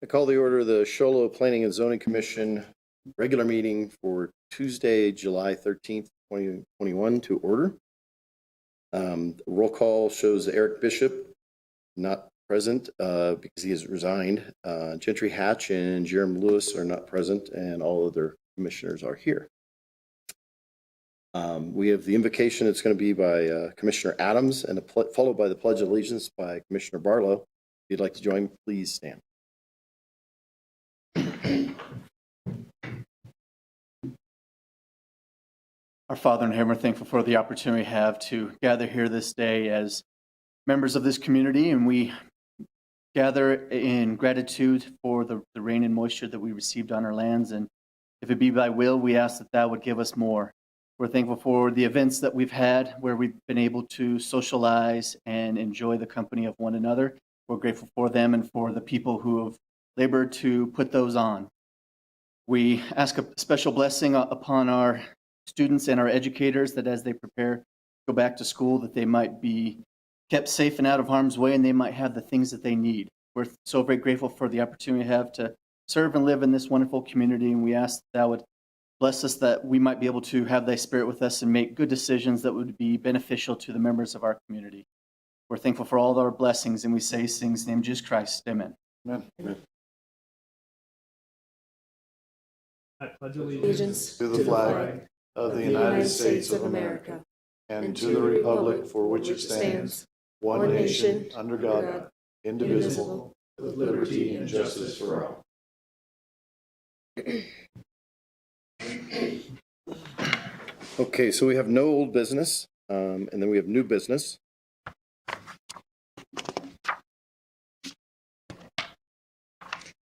I call the order of the Show Low Planning and Zoning Commission regular meeting for Tuesday, July 13th, 2021 to order. Roll call shows Eric Bishop not present because he has resigned. Gentry Hatch and Jeremy Lewis are not present, and all other commissioners are here. We have the invocation. It's going to be by Commissioner Adams and followed by the Pledge of Allegiance by Commissioner Barlow. If you'd like to join, please stand. Our Father in heaven, we're thankful for the opportunity we have to gather here this day as members of this community, and we gather in gratitude for the rain and moisture that we received on our lands. And if it be thy will, we ask that thou would give us more. We're thankful for the events that we've had where we've been able to socialize and enjoy the company of one another. We're grateful for them and for the people who have labored to put those on. We ask a special blessing upon our students and our educators, that as they prepare to go back to school, that they might be kept safe and out of harm's way, and they might have the things that they need. We're so very grateful for the opportunity we have to serve and live in this wonderful community, and we ask that thou would bless us, that we might be able to have thy spirit with us and make good decisions that would be beneficial to the members of our community. We're thankful for all of our blessings, and we say things in the name of Jesus Christ. Amen. Amen. Amen. I pledge allegiance to the flag of the United States of America and to the republic for which it stands, one nation, under God, indivisible, with liberty and justice for all. Okay, so we have no old business, and then we have new business.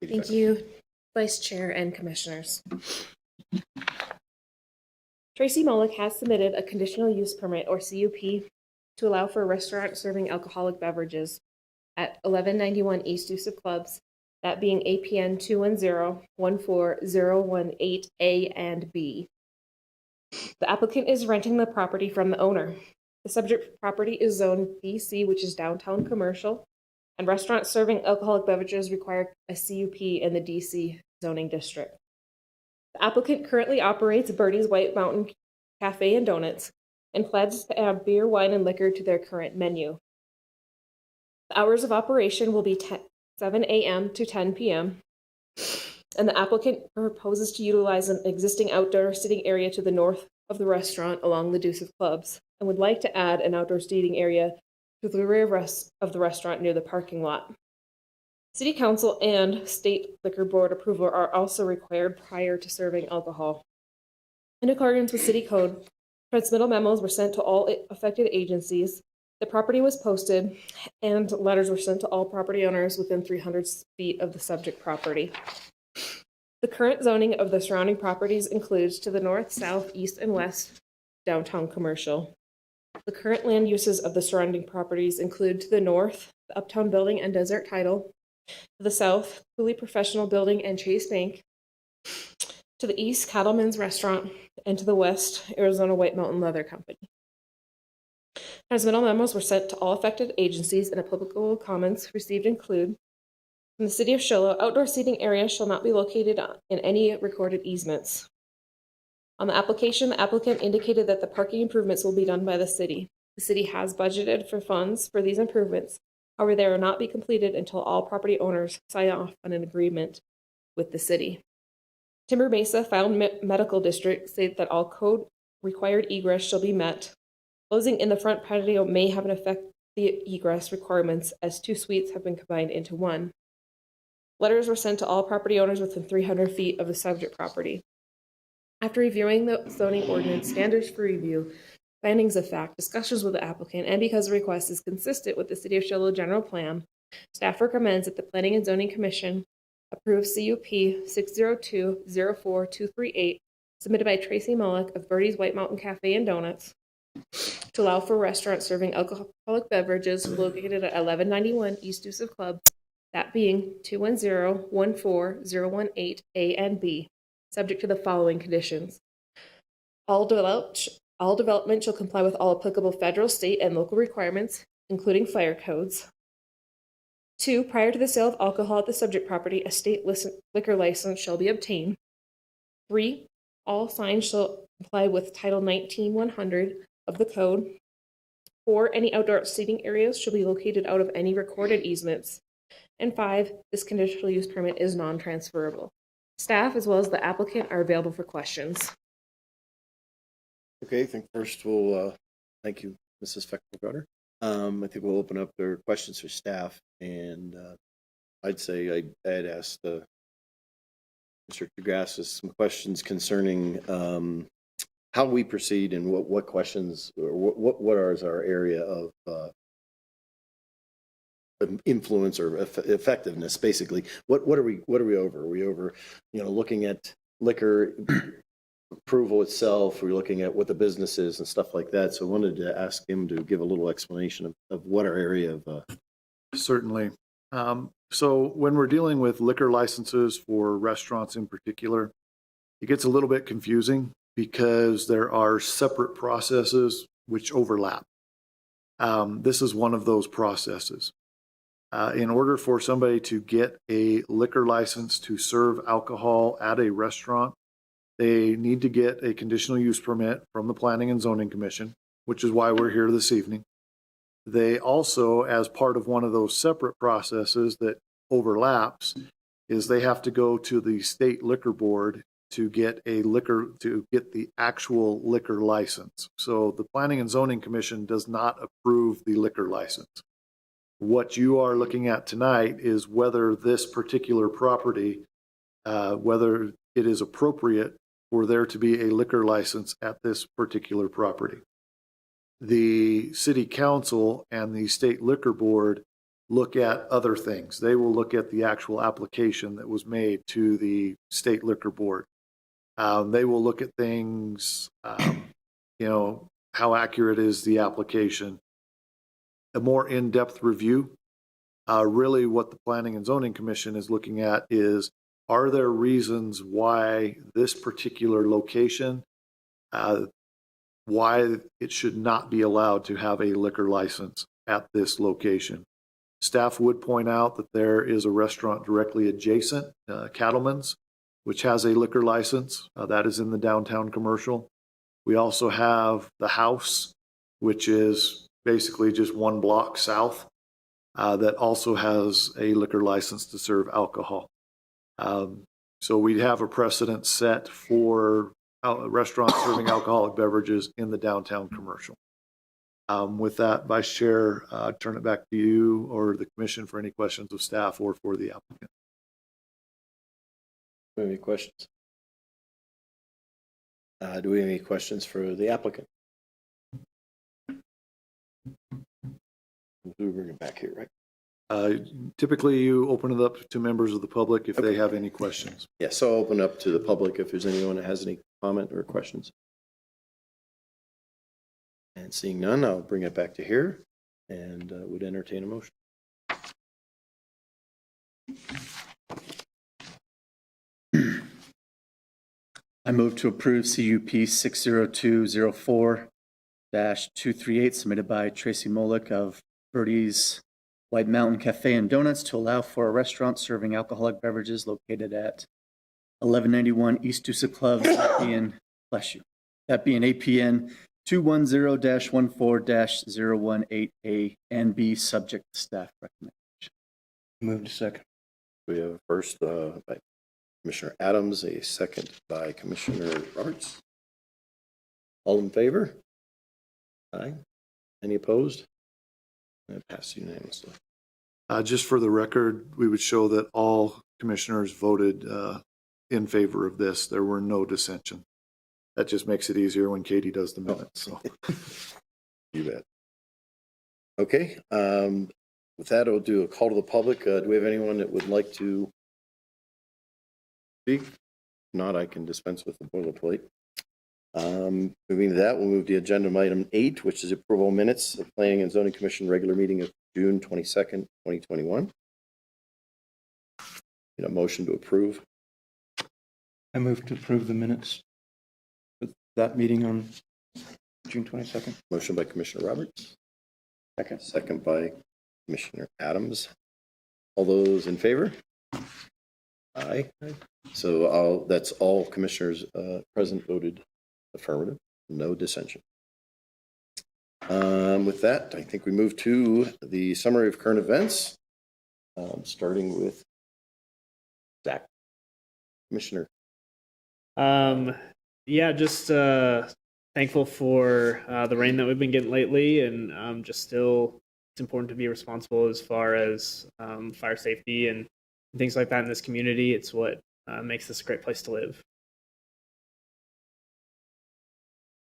Thank you, Vice Chair and Commissioners. Tracy Mullick has submitted a conditional use permit, or CUP, to allow for a restaurant serving alcoholic beverages at 1191 East Dusup Clubs, that being APN 210-14018A and B. The applicant is renting the property from the owner. The subject property is zoned BC, which is downtown commercial, and restaurants serving alcoholic beverages require a CUP in the DC zoning district. The applicant currently operates Birdie's White Mountain Cafe and Donuts and plans to add beer, wine, and liquor to their current menu. The hours of operation will be 7 a.m. to 10 p.m., and the applicant proposes to utilize an existing outdoor seating area to the north of the restaurant along the Dusup Clubs and would like to add an outdoor seating area to the rear of the restaurant near the parking lot. City Council and State Liquor Board approval are also required prior to serving alcohol. In accordance with City Code, transmittal memos were sent to all affected agencies, the property was posted, and letters were sent to all property owners within 300 feet of the subject property. The current zoning of the surrounding properties includes to the north, south, east, and west downtown commercial. The current land uses of the surrounding properties include to the north, the Uptown Building and Desert Title, to the south, Cooley Professional Building and Chase Bank, to the east, Cattleman's Restaurant, and to the west, Arizona White Mountain Leather Company. Transmittal memos were sent to all affected agencies, and applicable comments received include: from the City of Show, outdoor seating areas shall not be located in any recorded easements. On the application, the applicant indicated that the parking improvements will be done by the city. The city has budgeted for funds for these improvements. However, they will not be completed until all property owners sign off on an agreement with the city. Timber Mesa Found Medical District states that all code required egress shall be met. Closing in the front patio may have an effect on the egress requirements, as two suites have been combined into one. Letters were sent to all property owners within 300 feet of the subject property. After reviewing the zoning ordinance standards for review, findings of fact, discussions with the applicant, and because the request is consistent with the City of Show general plan, staff recommends that the Planning and Zoning Commission approve CUP 602-04238, submitted by Tracy Mullick of Birdie's White Mountain Cafe and Donuts, to allow for restaurants serving alcoholic beverages located at 1191 East Dusup Club, that being 210-14018A and B, subject to the following conditions. All development shall comply with all applicable federal, state, and local requirements, including fire codes. 2, prior to the sale of alcohol at the subject property, a state liquor license shall be obtained. 3, all signs shall comply with Title 19-100 of the code. 4, any outdoor seating areas shall be located out of any recorded easements. And 5, this conditional use permit is non-transferable. Staff, as well as the applicant, are available for questions. Okay, I think first we'll, thank you, Mrs. Feckelgarter. I think we'll open up for questions for staff, and I'd say I had asked Mr. DeGrasse some questions concerning how we proceed and what questions or what is our area of influence or effectiveness. Basically, what are we over? Are we over, looking at liquor approval itself? We're looking at what the business is and stuff like that. So I wanted to ask him to give a little explanation of what our area of. Certainly. So when we're dealing with liquor licenses for restaurants in particular, it gets a little bit confusing because there are separate processes which overlap. This is one of those processes. In order for somebody to get a liquor license to serve alcohol at a restaurant, they need to get a conditional use permit from the Planning and Zoning Commission, which is why we're here this evening. They also, as part of one of those separate processes that overlaps, is they have to go to the state liquor board to get the actual liquor license. So the Planning and Zoning Commission does not approve the liquor license. What you are looking at tonight is whether this particular property, whether it is appropriate for there to be a liquor license at this particular property. The city council and the state liquor board look at other things. They will look at the actual application that was made to the state liquor board. They will look at things, how accurate is the application. A more in-depth review. Really what the Planning and Zoning Commission is looking at is, are there reasons why this particular location, why it should not be allowed to have a liquor license at this location? Staff would point out that there is a restaurant directly adjacent, Cattleman's, which has a liquor license. That is in the downtown commercial. We also have the House, which is basically just one block south, that also has a liquor license to serve alcohol. So we have a precedent set for restaurants serving alcoholic beverages in the downtown commercial. With that, Vice Chair, turn it back to you or the commission for any questions of staff or for the applicant. Do we have any questions? Do we have any questions for the applicant? We'll bring it back here, right? Typically, you open it up to members of the public if they have any questions. Yeah, so I'll open up to the public if there's anyone that has any comment or questions. And seeing none, I'll bring it back to here and would entertain a motion. I move to approve CUP 60204-238 submitted by Tracy Molick of Birdie's White Mountain Cafe and Donuts to allow for a restaurant serving alcoholic beverages located at 1191 East Doosa Club, that being APN 210-14-018A and B, subject to staff recommendation. Move to second. We have a first by Commissioner Adams, a second by Commissioner Roberts. All in favor? Aye. Any opposed? It passed unanimously. Just for the record, we would show that all commissioners voted in favor of this. There were no dissension. That just makes it easier when Katie does the minutes. So. You bet. Okay. With that, I'll do a call to the public. Do we have anyone that would like to speak? If not, I can dispense with the boilerplate. Moving to that, we'll move to agenda item 8, which is approval of minutes of Planning and Zoning Commission regular meeting of June 22nd, 2021. Need a motion to approve. I move to approve the minutes of that meeting on June 22nd. Motion by Commissioner Roberts. Second by Commissioner Adams. All those in favor? Aye. So that's all commissioners present voted affirmative, no dissension. With that, I think we move to the summary of current events, starting with Zach, Commissioner. Yeah, just thankful for the rain that we've been getting lately, and just still it's important to be responsible as far as fire safety and things like that in this community. It's what makes this a great place to live.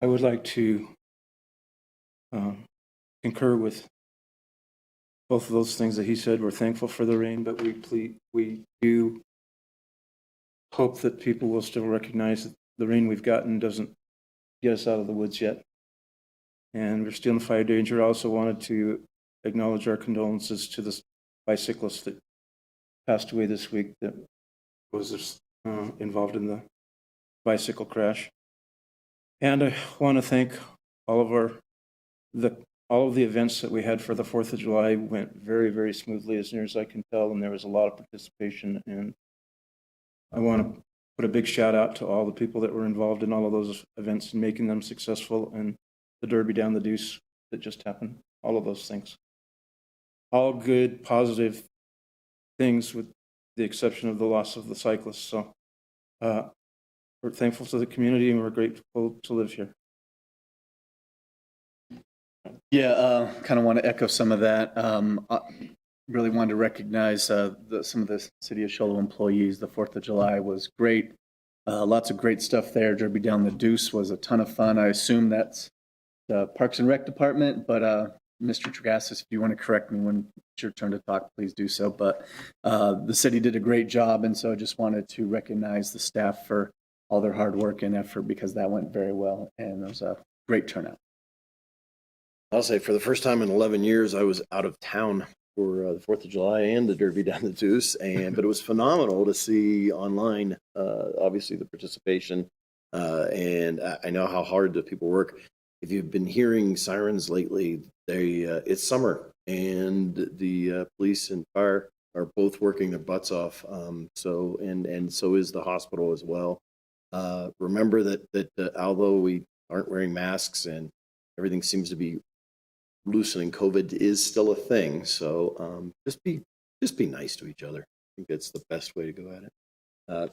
I would like to concur with both of those things that he said. We're thankful for the rain, but we do hope that people will still recognize that the rain we've gotten doesn't get us out of the woods yet. And we're still in fire danger. I also wanted to acknowledge our condolences to the bicyclist that passed away this week that was involved in the bicycle crash. And I want to thank all of the events that we had for the 4th of July went very, very smoothly as near as I can tell, and there was a lot of participation. And I want to put a big shout out to all the people that were involved in all of those events and making them successful, and the Derby down the Deuce that just happened, all of those things. All good, positive things with the exception of the loss of the cyclists. So we're thankful to the community and we're grateful to live here. Yeah, kind of want to echo some of that. I really wanted to recognize some of the City of Show Low employees. The 4th of July was great. Lots of great stuff there. Derby Down the Deuce was a ton of fun. I assume that's the Parks and Rec Department, but Mr. Tragassis, if you want to correct me when it's your turn to talk, please do so. But the city did a great job, and so I just wanted to recognize the staff for all their hard work and effort because that went very well, and it was a great turnout. I'll say for the first time in 11 years, I was out of town for the 4th of July and the Derby Down the Deuce, but it was phenomenal to see online, obviously the participation, and I know how hard the people work. If you've been hearing sirens lately, it's summer, and the police and fire are both working their butts off. So is the hospital as well. Remember that although we aren't wearing masks and everything seems to be loosening, COVID is still a thing. So just be nice to each other. I think that's the best way to go at it.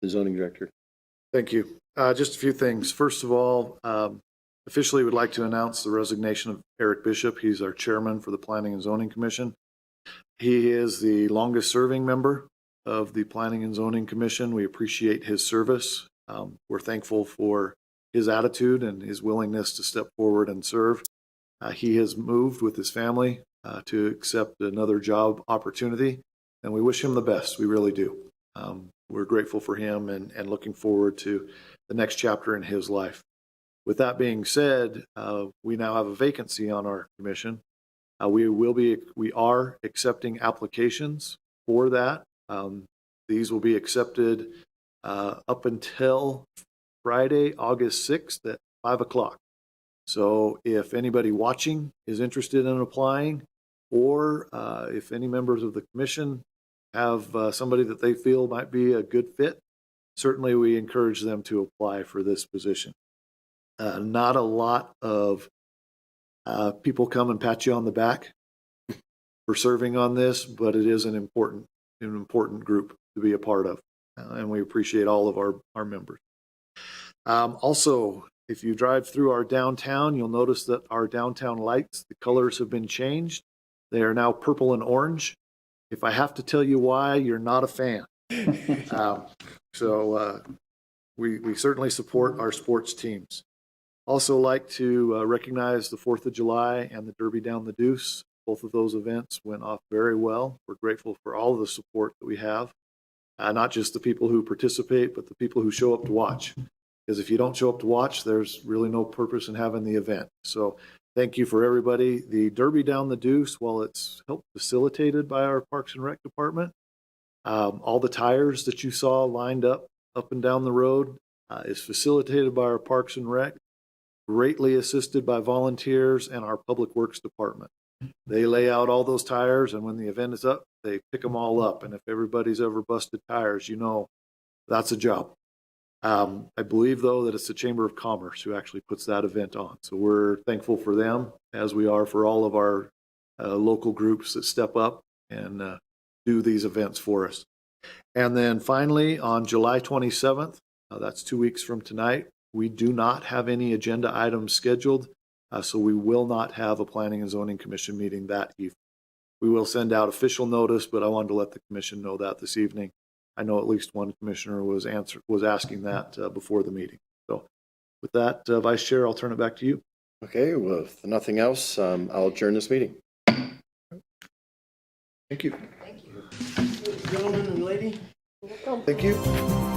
The zoning director. Thank you. Just a few things. First of all, officially would like to announce the resignation of Eric Bishop. He's our chairman for the Planning and Zoning Commission. He is the longest serving member of the Planning and Zoning Commission. We appreciate his service. We're thankful for his attitude and his willingness to step forward and serve. He has moved with his family to accept another job opportunity, and we wish him the best. We really do. We're grateful for him and looking forward to the next chapter in his life. With that being said, we now have a vacancy on our commission. We are accepting applications for that. These will be accepted up until Friday, August 6th at 5 o'clock. So if anybody watching is interested in applying, or if any members of the commission have somebody that they feel might be a good fit, certainly we encourage them to apply for this position. Not a lot of people come and pat you on the back for serving on this, but it is an important group to be a part of, and we appreciate all of our members. Also, if you drive through our downtown, you'll notice that our downtown lights, the colors have been changed. They are now purple and orange. If I have to tell you why, you're not a fan. We certainly support our sports teams. Also like to recognize the 4th of July and the Derby Down the Deuce. Both of those events went off very well. We're grateful for all of the support that we have, not just the people who participate, but the people who show up to watch. Because if you don't show up to watch, there's really no purpose in having the event. So thank you for everybody. The Derby Down the Deuce, while it's helped facilitated by our Parks and Rec department, all the tires that you saw lined up and down the road is facilitated by our Parks and Rec, greatly assisted by volunteers and our Public Works department. They lay out all those tires, and when the event is up, They pick them all up, and if everybody's ever busted tires, you know that's a job. I believe, though, that it's the Chamber of Commerce who actually puts that event on. So we're thankful for them, as we are for all of our local groups that step up and do these events for us. And then finally, on July 27th, that's 2 weeks from tonight, we do not have any agenda items scheduled, so we will not have a Planning and Zoning Commission meeting that evening. We will send out official notice, but I wanted to let the commission know that this evening. I know at least one commissioner was asking that before the meeting. So with that, Vice Chair, I'll turn it back to you. Okay, well, if nothing else, I'll adjourn this meeting. Thank you. Gentlemen and lady. Thank you.